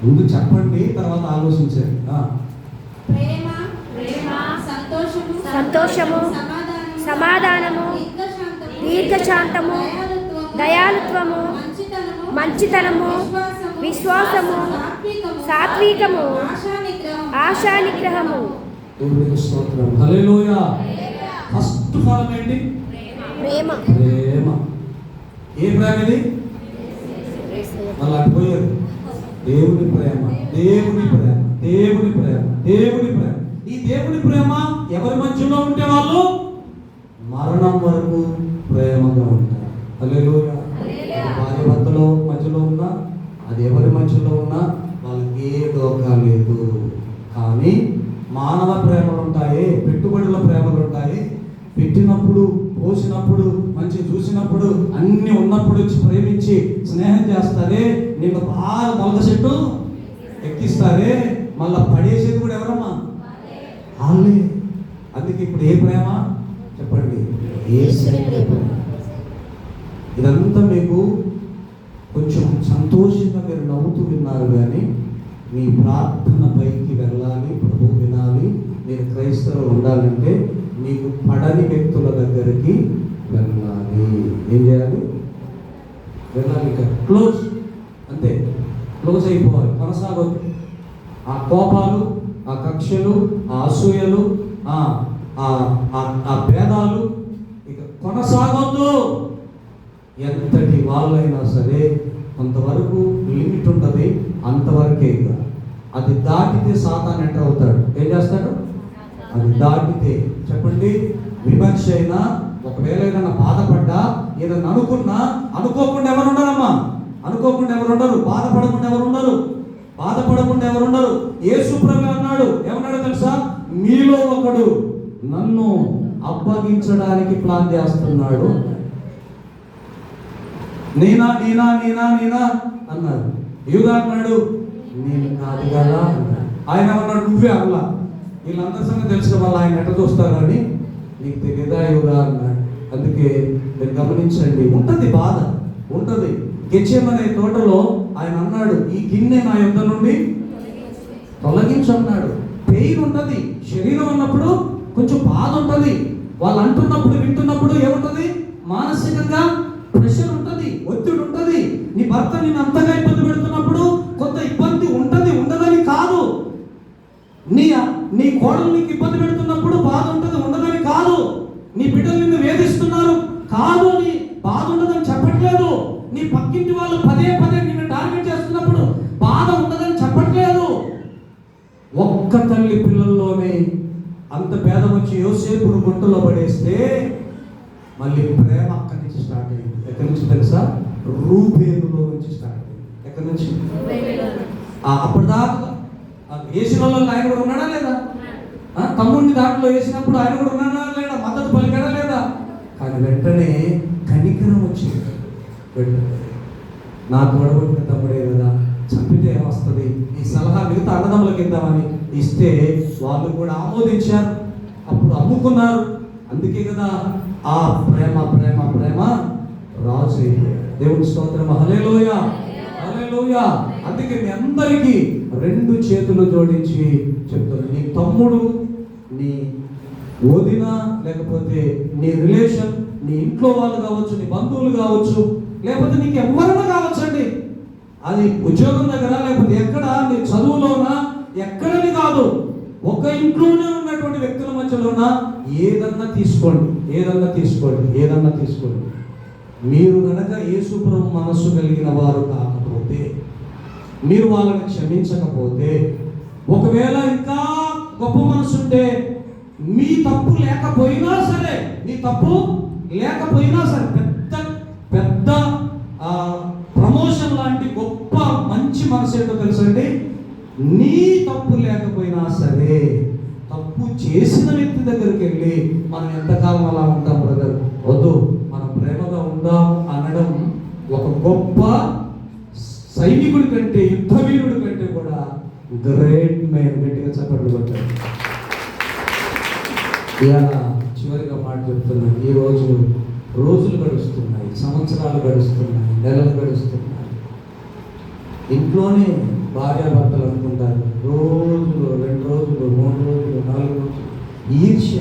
ముందు చెప్పండి, తర్వాత ఆలోచించారు. సంతోషము, సమాధానము, దీర్ఘశాంతము, దయాళుత్వము, మంచితనము, విశ్వాసము, సాత్వికము, ఆశానిగ్రహము. హల్లెలూయా. ఫస్ట్ ఫలం ఏంటి? ప్రేమ. ప్రేమ. ఏ ప్రేమ ఇది? మళ్ళీ అటుపోయారు. దేవుని ప్రేమ, దేవుని ప్రేమ, దేవుని ప్రేమ, దేవుని ప్రేమ. ఈ దేవుని ప్రేమ ఎవరి మధ్యలో ఉంటే వాళ్ళు మరణం వరకు ప్రేమగా ఉంటారు. హల్లెలూయా. భార్య భర్తలో మధ్యలో ఉన్నా, అది ఎవరి మధ్యలో ఉన్నా వాళ్ళకి ఏ డోకా లేదు. కానీ మానవ ప్రేమలు ఉంటాయి, పెట్టుబడుల ప్రేమలు ఉంటాయి. పెట్టినప్పుడు, పోసినప్పుడు, మంచి చూసినప్పుడు, అన్ని ఉన్నప్పుడు వచ్చి ప్రేమించి స్నేహం చేస్తారే, నీకు బాగా మొలక చెట్టు ఎక్కిస్తారే, మళ్ళా పడేసేది కూడా ఎవరమ్మా? వాళ్ళే. అందుకే ఇప్పుడు ఏ ప్రేమ చెప్పండి? యేసు ప్రేమ. ఇదంతా మీకు కొంచెం సంతోషంగా మీరు నవ్వుతూ విన్నారు, కానీ మీ ప్రార్థన పైకి వెళ్ళాలి, ప్రభు వినాలి. మీరు క్రైస్తవులు ఉండాలంటే మీకు పడని వ్యక్తుల దగ్గరికి వెళ్ళాలి. ఏం చేయాలి? వెళ్ళాలి. ఇంకా క్లోజ్, అంతే, క్లోజ్ అయిపోవాలి, కొనసాగొద్దు. ఆ కోపాలు, ఆ కక్షలు, ఆ అసూయలు, ఆ భేదాలు ఇక కొనసాగొద్దు. ఎంతటి వాళ్ళైనా సరే కొంతవరకు లిమిట్ ఉంటుంది. అంతవరకేగా. అది దాటితే సాతాను ఎంటర్ అవుతాడు. ఏం చేస్తాడు? అది దాటితే చెప్పండి, విమర్శ అయినా, ఒకవేళ ఏదైనా బాధపడ్డా, ఏదైనా అనుకున్నా, అనుకోకుండా ఎవరు ఉండరమ్మా? అనుకోకుండా ఎవరు ఉండరు? బాధపడకుండా ఎవరు ఉండరు? బాధపడకుండా ఎవరు ఉండరు? యేసు ప్రభువు అన్నాడు, ఏమన్నాడు తెలుసా? మీలో ఒకడు నన్ను అప్పగించడానికి ప్లాన్ చేస్తున్నాడు. నేనా నేనా నేనా నేనా అన్నాడు. యూదా అన్నాడు, నేను కాదు కదా అన్నాడు. ఆయన అన్నాడు, నువ్వే అల్లా. వీళ్ళందరి సంగతి తెలిసిన వాళ్ళు ఆయన ఎట్ట చూస్తారు అని, నీకు తెలియదా యూదా అన్నాడు. అందుకే మీరు గమనించండి, ఉంటుంది బాధ, ఉంటుంది. గెత్సేమనే తోటలో ఆయన అన్నాడు, ఈ గిన్నె నా యొద్ద నుండి తొలగించు అన్నాడు. పెయిన్ ఉంటుంది, శరీరం ఉన్నప్పుడు కొంచెం బాధ ఉంటుంది. వాళ్ళు అంటున్నప్పుడు వింటున్నప్పుడు ఏముంటుంది? మానసికంగా ప్రెషర్ ఉంటుంది, ఒత్తిడి ఉంటుంది. నీ భర్త నిన్ను అంతగా ఇబ్బంది పెడుతున్నప్పుడు కొంత ఇబ్బంది ఉంటుంది, ఉండదని కాదు. నీ కోడలు నీకు ఇబ్బంది పెడుతున్నప్పుడు బాధ ఉంటుంది, ఉండదని కాదు. నీ బిడ్డలు నిన్ను వేధిస్తున్నారు కాదు అని బాధ ఉండదని చెప్పట్లేదు. నీ పక్కింటి వాళ్ళు పదే పదే నిన్ను టార్గెట్ చేస్తున్నప్పుడు బాధ ఉండదని చెప్పట్లేదు. ఒక్క తల్లి పిల్లల్లోనే అంత భేదం వచ్చి యోసేపును గుంటలో పడేస్తే మళ్ళీ ప్రేమ అక్కడి నుంచి స్టార్ట్ అయింది. ఎక్కడి నుంచి తెలుసా? రూబేనులో నుంచి స్టార్ట్ అయింది. ఎక్కడి నుంచి? అప్పటిదాకా వేసిన వాళ్ళు ఆయన కూడా ఉన్నాడా లేదా? తమ్ముడిని దాంట్లో వేసినప్పుడు ఆయన కూడా ఉన్నాడా లేదా? మద్దతు పలికాడా లేదా? కానీ వెంటనే కనికరం వచ్చింది. నా తోడబుట్టిన తమ్ముడే కదా, చంపితే ఏమొస్తుంది, ఈ సలహా మిగతా అన్నదమ్ములకి ఇద్దామని ఇస్తే వాళ్ళు కూడా ఆమోదించారు. అప్పుడు అమ్ముకున్నారు. అందుకే కదా ఆ ప్రేమ ప్రేమ ప్రేమ రాజు అయిపోయాడు. దేవుని స్తోత్రం, హల్లెలూయా హల్లెలూయా. అందుకే మీ అందరికీ రెండు చేతులు జోడించి చెప్తాను, నీ తమ్ముడు, నీ వదిన, లేకపోతే నీ రిలేషన్, నీ ఇంట్లో వాళ్ళు కావచ్చు, నీ బంధువులు కావచ్చు, లేకపోతే నీకు ఎవరైనా కావచ్చండి. అది ఉద్యోగం దగ్గర, లేకపోతే ఎక్కడ, నీ చదువులోనా, ఎక్కడని కాదు, ఒక ఇంట్లోనే ఉన్నటువంటి వ్యక్తుల మధ్యలోనా ఏదన్నా తీసుకోండి, ఏదన్నా తీసుకోండి, ఏదన్నా తీసుకోండి. మీరు కనుక యేసు ప్రభు మనస్సు కలిగిన వారు కాకపోతే, మీరు వాళ్ళని క్షమించకపోతే, ఒకవేళ ఇంకా గొప్ప మనసు ఉంటే, మీ తప్పు లేకపోయినా సరే, మీ తప్పు లేకపోయినా సరే, పెద్ద పెద్ద ప్రమోషన్ లాంటి గొప్ప మంచి మనసు ఏంటో తెలుసండి, నీ తప్పు లేకపోయినా సరే తప్పు చేసిన వ్యక్తి దగ్గరికి వెళ్ళి మనం ఎంతకాలం అలా ఉంటాం బ్రదర్, వద్దు, మనం ప్రేమగా ఉందాము అనడం ఒక గొప్ప సైనికుడి కంటే, యుద్ధ వీరుడి కంటే కూడా గ్రేట్ మ్యాన్. గట్టిగా చప్పట్లు కొట్టారు. ఇలా చివరిగా మాట చెప్తున్నాను, ఈ రోజులు గడుస్తున్నాయి, సంవత్సరాలు గడుస్తున్నాయి, నెలలు గడుస్తున్నాయి. ఇంట్లోనే భార్యాభర్తలు అనుకుంటారు, రోజులు, 2 రోజులు, 3 రోజులు, 4 రోజులు, ఈర్ష్య.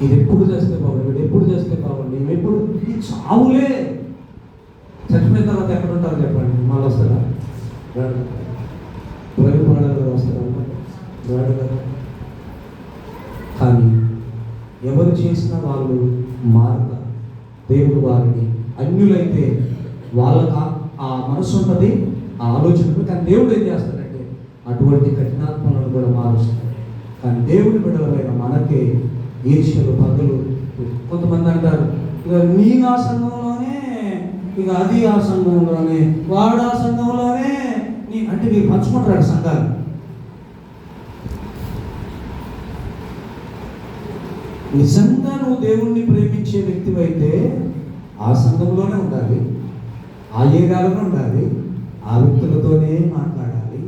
ఇది ఎప్పుడు చేస్తే బాగుంది, వీడు ఎప్పుడు చేస్తే బాగుంది, ఎప్పుడు ఈ చావులే. చచ్చిపోయిన తర్వాత ఎక్కడ ఉంటారు చెప్పండి? మళ్ళీ వస్తారా? పోరాడారు వస్తారా? రాడు కదా. కానీ ఎవరు చేసినా వాళ్ళు మారుతారు. దేవుడు వారిని, అన్యులైతే వాళ్ళకి ఆ మనసు ఉంటుంది, ఆ ఆలోచన ఉంటుంది. కానీ దేవుడు ఏం చేస్తాడంటే అటువంటి కఠినాత్మలను కూడా మారుస్తాడు. కానీ దేవుడి బిడ్డలమైన మనకే ఈర్ష్యలు, పగలు. కొంతమంది అంటారు, ఇక నేను ఆ సంఘంలోనే, ఇక అది ఆ సంఘంలోనే, వాడు ఆ సంఘంలోనే, అంటే మీరు పంచుకుంటారు సంఘాలు. నిజంగా నువ్వు దేవుణ్ణి ప్రేమించే వ్యక్తివైతే ఆ సంఘంలోనే ఉండాలి, ఆ ఏరియాలోనే ఉండాలి, ఆ వ్యక్తులతోనే మాట్లాడాలి.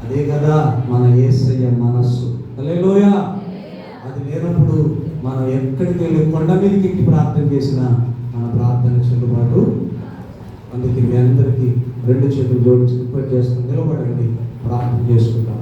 అదే కదా మన యేసయ్య మనస్సు. హల్లెలూయా. అది లేనప్పుడు మనం ఎక్కడికి వెళ్ళి కొండ మీదకి ఎక్కి ప్రార్థన చేసినా మన ప్రార్థన చెల్లుబాటు. అందుకే మీ అందరికీ 2 చేతులు జోడించి రిక్వెస్ట్ చేస్తూ నిలబడండి, ప్రార్థన చేసుకుంటాం.